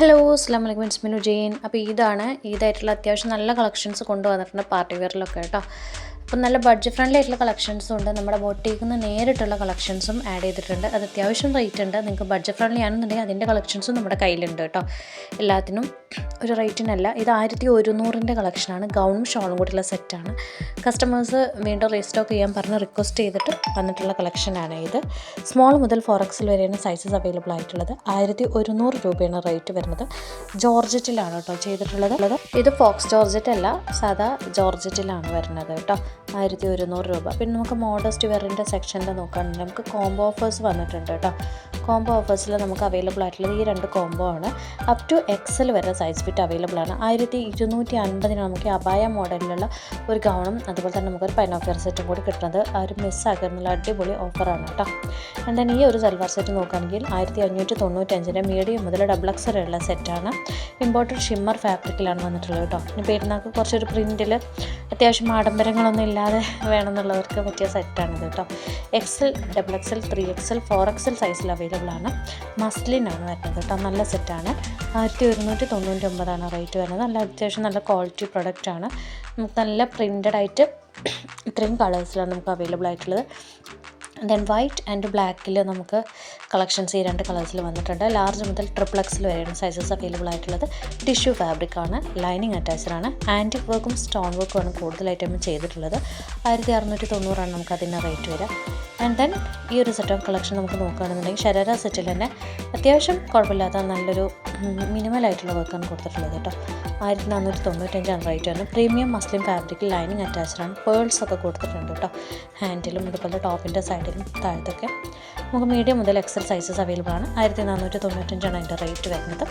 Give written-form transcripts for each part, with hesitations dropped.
Hello അസ്സാം വലൈക്കും it's Minu Jain. അപ്പോൾ ഇതായിട്ടുള്ള അത്യാവശ്യം നല്ല കളക്ഷൻസ് കൊണ്ടുവന്നിട്ടുണ്ട് പാർട്ടി വെയറിലൊക്കെ കേട്ടോ. അപ്പം നല്ല ബഡ്ജറ്റ് ഫ്രണ്ട്ലി ആയിട്ടുള്ള കളക്ഷൻസും ഉണ്ട്. നമ്മുടെ ബൊട്ടീക്കിൽ നിന്ന് നേരിട്ടുള്ള കളക്ഷൻസും ആഡ് ചെയ്തിട്ടുണ്ട്. അത് അത്യാവശ്യം റേറ്റ് ഉണ്ട്. നിങ്ങൾക്ക് ബഡ്ജറ്റ് ഫ്രണ്ട്ലി ആണെന്നുണ്ടെങ്കിൽ അതിൻ്റെ കളക്ഷൻസും നമ്മുടെ കയ്യിലുണ്ട് കേട്ടോ. എല്ലാത്തിനും ഒരു റേറ്റിനല്ല. ഇത് 1100 കളക്ഷനാണ്. ഗൗണും ഷോളും കൂടിയുള്ള സെറ്റാണ്. കസ്റ്റമേഴ്സ് വീണ്ടും റീസ്റ്റോക്ക് ചെയ്യാൻ പറഞ്ഞ് റിക്വസ്റ്റ് ചെയ്തിട്ട് വന്നിട്ടുള്ള കളക്ഷനാണ് ഇത്. സ്മോൾ മുതൽ 4XL വരെയാണ് സൈസസ് അവൈലബിൾ ആയിട്ടുള്ളത്. 1100 രൂപയാണ് റേറ്റ് വരുന്നത്. ജോർജറ്റിലാണ് കേട്ടോ ചെയ്തിട്ടുള്ളത്. ഇത് ഫോക്സ് ജോർജറ്റ് അല്ല, സാധാ ജോർജറ്റിലാണ് വരുന്നത് കേട്ടോ. 1100 രൂപ. പിന്നെ നമുക്ക് മോഡസ്റ്റ് വെയറിൻ്റെ സെക്ഷനിൽ നോക്കുകയാണെങ്കിൽ നമുക്ക് കോംബോ ഓഫേഴ്സ് വന്നിട്ടുണ്ട് കേട്ടോ. കോംബോ ഓഫേഴ്സിൽ നമുക്ക് അവൈലബിൾ ആയിട്ടുള്ളത് ഈ 2 കോംബോ ആണ്. അപ് ടു XL വരെ സൈസ് ഫിറ്റ് അവൈലബിൾ ആണ്. 1250 നമുക്ക് അബായ മോഡലിലുള്ള ഒരു ഗൗണും അതുപോലെ തന്നെ നമുക്കൊരു പൈനോഫിയർ സെറ്റും കൂടി കിട്ടുന്നത് ആരും മിസ്സാക്കുന്നുള്ള അടിപൊളി ഓഫറാണ് കേട്ടോ. എന്തായാലും ഈ ഒരു സൽവാർ സെറ്റ് നോക്കുകയാണെങ്കിൽ 1595 മീഡിയം മുതൽ XXL വരെയുള്ള സെറ്റാണ്. ഇമ്പോർട്ടഡ് ഷിമ്മർ ഫാബ്രിക്കിലാണ് വന്നിട്ടുള്ളത് കേട്ടോ. ഇനി പെരുന്നാൾക്ക് കുറച്ചൊരു പ്രിൻറ്റിൽ അത്യാവശ്യം ആഡംബരങ്ങളൊന്നും ഇല്ലാതെ വേണമെന്നുള്ളവർക്ക് പറ്റിയ സെറ്റാണിത് കേട്ടോ. XL, XXL, 3XL, 4XL സൈസിൽ അവൈലബിൾ ആണ്. മസ്ലിനാണ് വരുന്നത് കേട്ടോ. നല്ല സെറ്റാണ്. 1199 റേറ്റ് വരുന്നത്. അത്യാവശ്യം നല്ല ക്വാളിറ്റി പ്രൊഡക്റ്റാണ്. നമുക്ക് നല്ല പ്രിൻ്റഡ് ആയിട്ട് ഇത്രയും കളേഴ്സിലാണ് നമുക്ക് അവൈലബിൾ ആയിട്ടുള്ളത്. ദെൻ വൈറ്റ് ആൻഡ് ബ്ലാക്കിൽ നമുക്ക് കളക്ഷൻസ് ഈ 2 കളേഴ്സിൽ വന്നിട്ടുണ്ട്. ലാർജ് മുതൽ XXL വരെയാണ് സൈസസ് അവൈലബിൾ ആയിട്ടുള്ളത്. ടിഷ്യൂ ഫാബ്രിക്കാണ്, ലൈനിങ് അറ്റാച്ച്ഡാണ്. ആൻറ്റിക് വർക്കും സ്റ്റോൺ വർക്കുമാണ് കൂടുതലായിട്ടും ചെയ്തിട്ടുള്ളത്. 1690 നമുക്ക് അതിൻ്റെ റേറ്റ് വരിക. ആൻഡ് ദെൻ ഈ ഒരു സെറ്റ് ഓഫ് കളക്ഷൻ നമുക്ക് നോക്കുകയാണെന്നുണ്ടെങ്കിൽ ഷരാര സെറ്റിൽ തന്നെ അത്യാവശ്യം കുഴപ്പമില്ലാത്ത നല്ലൊരു മിനിമലായിട്ടുള്ള വർക്കാണ് കൊടുത്തിട്ടുള്ളത് കേട്ടോ. 1495 റേറ്റ് ആണ്. പ്രീമിയം മസ്ലിം ഫാബ്രിക്കിൽ ലൈനിങ് അറ്റാച്ച്ഡാണ്. പേൾസ് ഒക്കെ കൊടുത്തിട്ടുണ്ട് കേട്ടോ. ഹാൻഡിലും ഇതുപോലെ ടോപ്പിൻ്റെ സൈഡിലും താഴത്തൊക്കെ നമുക്ക് മീഡിയം മുതൽ XL സൈസസ് അവൈലബിൾ ആണ്. 1495 അതിൻ്റെ റേറ്റ് വരുന്നത്.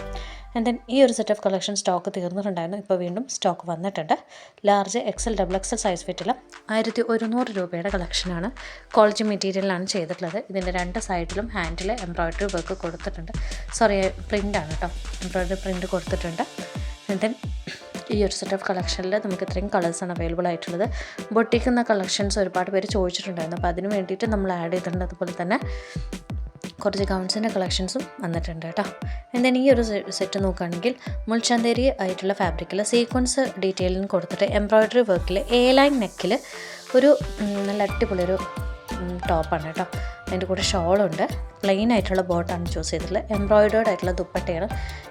ആൻഡ് ദെൻ ഈ ഒരു സെറ്റ് ഓഫ് കളക്ഷൻ സ്റ്റോക്ക് തീർന്നിട്ടുണ്ടായിരുന്നു. ഇപ്പോൾ വീണ്ടും സ്റ്റോക്ക് വന്നിട്ടുണ്ട്. ലാർജ് XL, XXL സൈസ് ഫിറ്റിൽ 1100 രൂപയുടെ കളക്ഷനാണ്. ക്വാളിറ്റി മെറ്റീരിയലാണ് ചെയ്തിട്ടുള്ളത്. ഇതിൻ്റെ 2 സൈഡിലും ഹാൻഡിൽ എംബ്രോയ്ഡറി വർക്ക് കൊടുത്തിട്ടുണ്ട്. പ്രിൻ്റാണ് കേട്ടോ. എംബ്രോയ്ഡറി പ്രിൻ്റ് കൊടുത്തിട്ടുണ്ട്. ആൻഡ് ദെൻ ഈ ഒരു സെറ്റ് ഓഫ് കളക്ഷനിൽ നമുക്ക് ഇത്രയും കളേഴ്സാണ് അവൈലബിൾ ആയിട്ടുള്ളത്. ബൊട്ടിക്കുന്ന കളക്ഷൻസ് ഒരുപാട് പേര് ചോദിച്ചിട്ടുണ്ടായിരുന്നു. അപ്പോൾ അതിന് വേണ്ടിയിട്ട് നമ്മൾ ആഡ് ചെയ്തിട്ടുണ്ട്. അതുപോലെ തന്നെ കുറച്ച് ഗൗൺസിൻ്റെ കളക്ഷൻസും വന്നിട്ടുണ്ട് കേട്ടോ. എന്തായാലും ഈ ഒരു സെറ്റ് നോക്കുകയാണെങ്കിൽ മുൾചന്തേരി ആയിട്ടുള്ള ഫാബ്രിക്കിൽ സീക്വൻസ് ഡീറ്റെയിലിന് കൊടുത്തിട്ട് എംബ്രോയ്ഡറി വർക്കിൽ ലൈൻ നെക്കിൽ ഒരു നല്ല അടിപൊളി ഒരു ടോപ്പാണ് കേട്ടോ. അതിൻ്റെ കൂടെ ഷോളുണ്ട്. പ്ലെയിൻ ആയിട്ടുള്ള ബോട്ടാണ് ചൂസ് ചെയ്തിട്ടുള്ളത്. എംബ്രോയ്ഡേർഡ് ആയിട്ടുള്ള ദുപ്പട്ടയാണ്.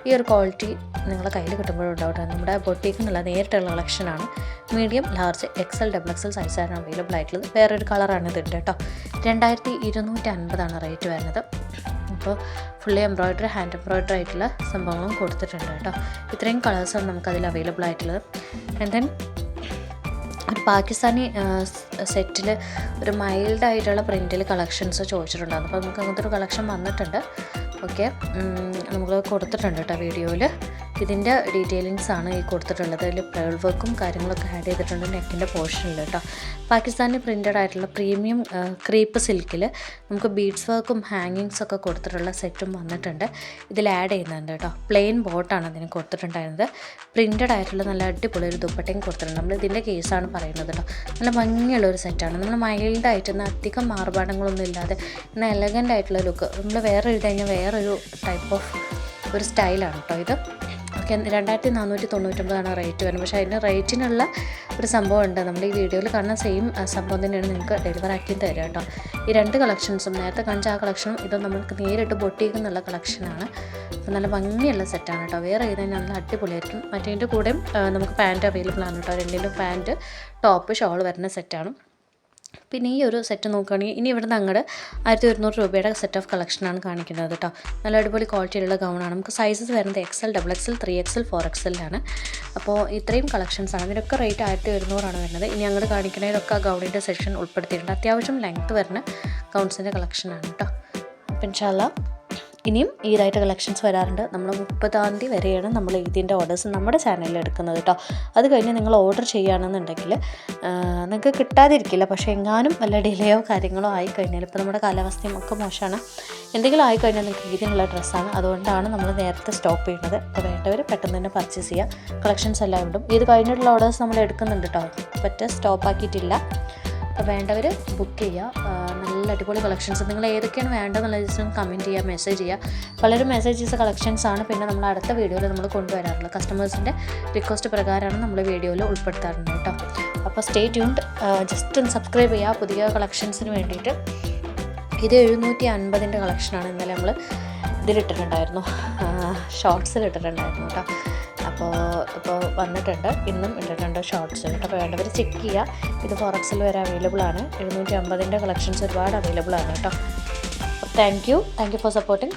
ഈ ഒരു ക്വാളിറ്റി നിങ്ങളുടെ കയ്യിൽ കിട്ടുമ്പോഴുണ്ടാവട്ടെ. നമ്മുടെ ബൊട്ടീക്കിൽ നിന്നുള്ള നേരിട്ടുള്ള കളക്ഷനാണ്. മീഡിയം, ലാർജ്, XL, XXL സൈസാണ് അവൈലബിൾ ആയിട്ടുള്ളത്. വേറൊരു കളറാണ് ഇതിൻ്റെ കേട്ടോ. 2250 റേറ്റ് വരുന്നത്. അപ്പോൾ ഫുള്ളി എംബ്രോയ്ഡറി, ഹാൻഡ് എംബ്രോയ്ഡറി ആയിട്ടുള്ള സംഭവങ്ങളും കൊടുത്തിട്ടുണ്ട് കേട്ടോ. ഇത്രയും കളേഴ്സാണ് നമുക്കതിൽ അവൈലബിൾ ആയിട്ടുള്ളത്. ആൻഡ് ദെൻ ഒരു പാകിസ്ഥാനി സെറ്റിൽ ഒരു മൈൽഡായിട്ടുള്ള പ്രിൻറ്റിൽ കളക്ഷൻസ് ചോദിച്ചിട്ടുണ്ടായിരുന്നു. അപ്പോൾ നമുക്ക് അങ്ങനത്തെ ഒരു കളക്ഷൻ വന്നിട്ടുണ്ട്. ഓക്കെ, നമുക്ക് കൊടുത്തിട്ടുണ്ട് കേട്ടോ വീഡിയോയിൽ. ഇതിൻ്റെ ഡീറ്റെയിലിങ്സാണ് ഈ കൊടുത്തിട്ടുള്ളത്. അതിൽ പേൾ വർക്കും കാര്യങ്ങളൊക്കെ ആഡ് ചെയ്തിട്ടുണ്ട് നെക്കിൻ്റെ പോർഷനിൽ കേട്ടോ. പാകിസ്ഥാനി പ്രിൻറ്റഡ് ആയിട്ടുള്ള പ്രീമിയം ക്രീപ്പ് സിൽക്കിൽ നമുക്ക് ബീഡ്സ് വർക്കും ഹാങ്ങിങ്സ് ഒക്കെ കൊടുത്തിട്ടുള്ള സെറ്റും വന്നിട്ടുണ്ട്. ഇതിൽ ആഡ് ചെയ്യുന്നുണ്ട് കേട്ടോ. പ്ലെയിൻ ബോട്ടാണ് അതിന് കൊടുത്തിട്ടുണ്ടായിരുന്നത്. പ്രിൻറ്റഡ് ആയിട്ടുള്ള നല്ല അടിപൊളി ഒരു ദുപ്പട്ടയും കൊടുത്തിട്ടുണ്ട്. നമ്മൾ ഇതിൻ്റെ കേസാണ് പറയുന്നത് കേട്ടോ. നല്ല ഭംഗിയുള്ളൊരു സെറ്റാണ്. നമ്മൾ മൈൽഡായിട്ട് അധികം മാർഭാടങ്ങളൊന്നും ഇല്ലാതെ എന്നാൽ എലഗൻ്റ് ആയിട്ടുള്ള ലുക്ക്. നമ്മൾ വേറെ എഴുതി കഴിഞ്ഞാൽ വേറൊരു ടൈപ്പ് ഓഫ് ഒരു സ്റ്റൈലാണ് കേട്ടോ ഇത്. ഓക്കെ, 2499 റേറ്റ് വരുന്നത്. പക്ഷേ അതിൻ്റെ റേറ്റിനുള്ള ഒരു സംഭവം ഉണ്ട്. നമ്മൾ ഈ വീഡിയോയിൽ കാണുന്ന സെയിം സംഭവം തന്നെയാണ് നിങ്ങൾക്ക് ഡെലിവർ ആക്കി തരിക കേട്ടോ. ഈ 2 കളക്ഷൻസും നേരത്തെ കാണിച്ച ആ കളക്ഷനും ഇതും നമുക്ക് നേരിട്ട് ബൊട്ടീക്കിൽ നിന്നുള്ള കളക്ഷനാണ്. അപ്പോൾ നല്ല ഭംഗിയുള്ള സെറ്റാണ് കേട്ടോ. വേറെ ചെയ്താൽ നല്ല അടിപൊളിയായിരിക്കും. മറ്റേതിൻ്റെ കൂടെയും നമുക്ക് പാൻറ്റ് അവൈലബിൾ ആണ് കേട്ടോ. 2ലും പാൻറ്റ്, ടോപ്പ്, ഷോൾ വരുന്ന സെറ്റാണ്. പിന്നെ ഈ ഒരു സെറ്റ് നോക്കുകയാണെങ്കിൽ ഇനി ഇവിടെ നിന്ന് അങ്ങോട്ട് 1100 രൂപയുടെ സെറ്റ് ഓഫ് കളക്ഷനാണ് കാണിക്കുന്നത് കേട്ടോ. നല്ല അടിപൊളി ക്വാളിറ്റിയിലുള്ള ഗൗണാണ്. നമുക്ക് സൈസസ് വരുന്നത് XL, XXL, 3XL, 4XL ആണ്. അപ്പോൾ ഇത്രയും കളക്ഷൻസാണ്. ഇതിനൊക്കെ റേറ്റ് 1100 വരുന്നത്. ഇനി അങ്ങോട്ട് കാണിക്കുന്നതിലൊക്കെ ഗൗണിൻ്റെ സെക്ഷൻ ഉൾപ്പെടുത്തിയിട്ടുണ്ട്. അത്യാവശ്യം ലെങ്ത്ത് വരുന്ന ഗൗൺസിൻ്റെ കളക്ഷനാണ് കേട്ടോ. അപ്പോൾ ഇൻഷാ അല്ലാ ഇനിയും ഈദായിട്ട് കളക്ഷൻസ് വരാറുണ്ട്. നമ്മൾ 30-ാം തീയതി വരെയാണ് നമ്മൾ ഇതിൻ്റെ ഓർഡേഴ്സ് നമ്മുടെ ചാനലിൽ എടുക്കുന്നത് കേട്ടോ. അത് കഴിഞ്ഞ് നിങ്ങൾ ഓർഡർ ചെയ്യുകയാണെന്നുണ്ടെങ്കിൽ നിങ്ങൾക്ക് കിട്ടാതിരിക്കില്ല. പക്ഷേ എങ്ങാനും വല്ല ഡിലേയോ കാര്യങ്ങളോ ആയിക്കഴിഞ്ഞാൽ, ഇപ്പോൾ നമ്മുടെ കാലാവസ്ഥയും ഒക്കെ മോശമാണ്, എന്തെങ്കിലും ആയിക്കഴിഞ്ഞാൽ നിങ്ങൾക്ക് ഇതിനുള്ള ഡ്രസ്സാണ്. അതുകൊണ്ടാണ് നമ്മൾ നേരത്തെ സ്റ്റോപ്പ് ചെയ്യുന്നത്. അപ്പോൾ വേണ്ടവർ പെട്ടെന്ന് തന്നെ പർച്ചേസ് ചെയ്യുക. കളക്ഷൻസ് എല്ലാം ഉണ്ട്. ഇത് കഴിഞ്ഞിട്ടുള്ള ഓർഡേഴ്സ് നമ്മൾ എടുക്കുന്നുണ്ട് കേട്ടോ. സ്റ്റോപ്പ് ആക്കിയിട്ടില്ല. അപ്പോൾ വേണ്ടവർ ബുക്ക് ചെയ്യുക. നല്ല അടിപൊളി കളക്ഷൻസ്. നിങ്ങൾ ഏതൊക്കെയാണ് വേണ്ടതെന്നുള്ള ജസ്റ്റ് ഒന്ന് കമൻറ്റ് ചെയ്യുക, മെസ്സേജ് ചെയ്യുക. പലരും മെസ്സേജ് ചെയ്ത കളക്ഷൻസാണ് പിന്നെ നമ്മൾ അടുത്ത വീഡിയോയിൽ നമ്മൾ കൊണ്ടുവരാറുള്ളത്. കസ്റ്റമേഴ്സിൻ്റെ റിക്വസ്റ്റ് പ്രകാരമാണ് നമ്മൾ വീഡിയോയിൽ ഉൾപ്പെടുത്താറുണ്ട് കേട്ടോ. അപ്പോൾ സ്റ്റേ ട്യൂൺഡ്. ജസ്റ്റ് ഒന്ന് സബ്സ്ക്രൈബ് ചെയ്യുക പുതിയ കളക്ഷൻസിന് വേണ്ടിയിട്ട്. ഇത് 750 കളക്ഷനാണ്. ഇന്നലെ നമ്മൾ ഇതിലിട്ടിട്ടുണ്ടായിരുന്നു, ഷോർട്സിൽ ഇട്ടിട്ടുണ്ടായിരുന്നു കേട്ടോ. ഇപ്പോൾ വന്നിട്ടുണ്ട്, ഇന്നും ഇട്ടിട്ടുണ്ട് ഷോർട്സ് കേട്ടോ. അപ്പോൾ വേണ്ടവർ ചെക്ക് ചെയ്യുക. ഇത് ഫോറക്സിൽ വരെ അവൈലബിൾ ആണ്. 750 കളക്ഷൻസ് ഒരുപാട് അവൈലബിൾ ആണ് കേട്ടോ. Thank you for supporting.